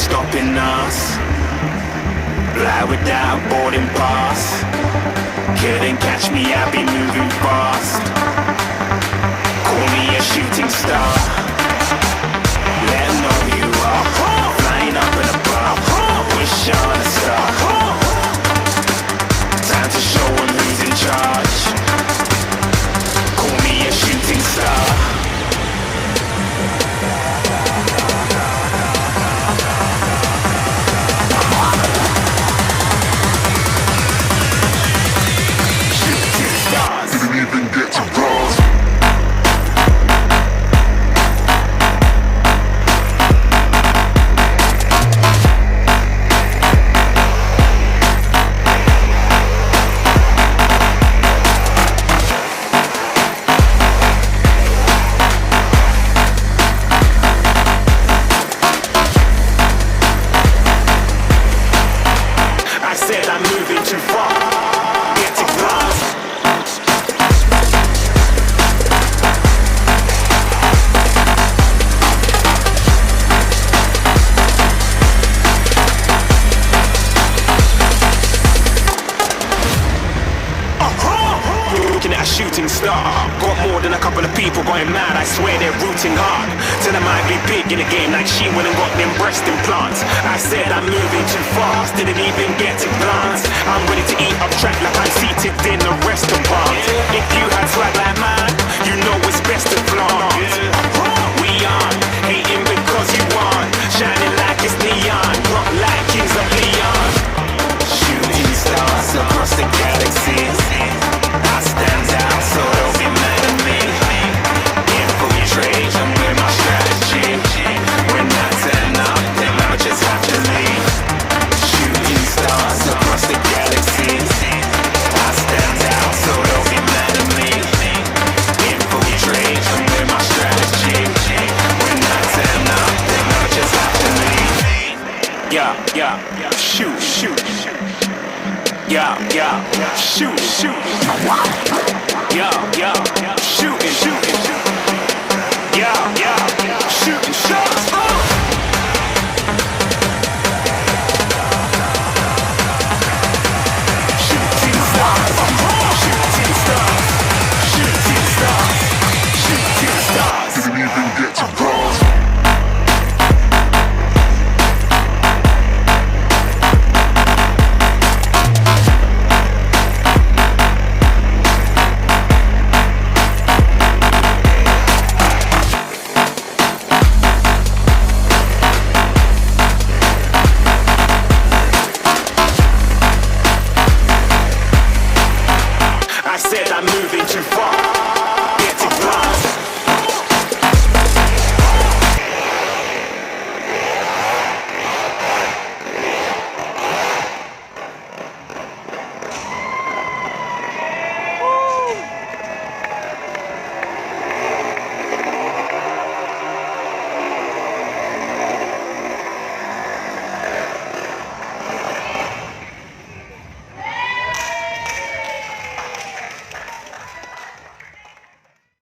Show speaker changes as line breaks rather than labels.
stopping us. Fly without a boarding pass. Couldn't catch me, I'll be moving fast. Call me a shooting star. Let 'em know who you are. Flying up in a bar. Wish on a star. Time to show 'em who's in charge. Call me a shooting star. Didn't even get to cross. I said I'm moving too far. Get to glass. Looking at a shooting star. Got more than a couple of people going mad. I swear they're rooting hard. Till I might be big in the game like she went and got them breast implants. I said I'm moving too fast. Didn't even get to glance. I'm ready to eat up track like I'm seated in a restaurant. If you had swag like mine, you know it's best to flaunt. We aren't hating because you aren't. Shining like it's neon. Rock like kings of Leon. Shooting stars across the galaxy. I stand out, so don't be mad at me. Infiltrate, I'm with my strategy. When I turn up, then I just have to leave. Shooting stars across the galaxy. I stand out, so don't be mad at me. Infiltrate, I'm with my strategy. When I turn up, then I just have to leave. Yeah, shoot, shoot. Yeah, shoot, shoot. Yeah, shooting, shooting. Yeah, shooting shots. Shooting stars. Shooting stars. Shooting stars. Shooting stars. Didn't even get to cross. I said I'm moving too far.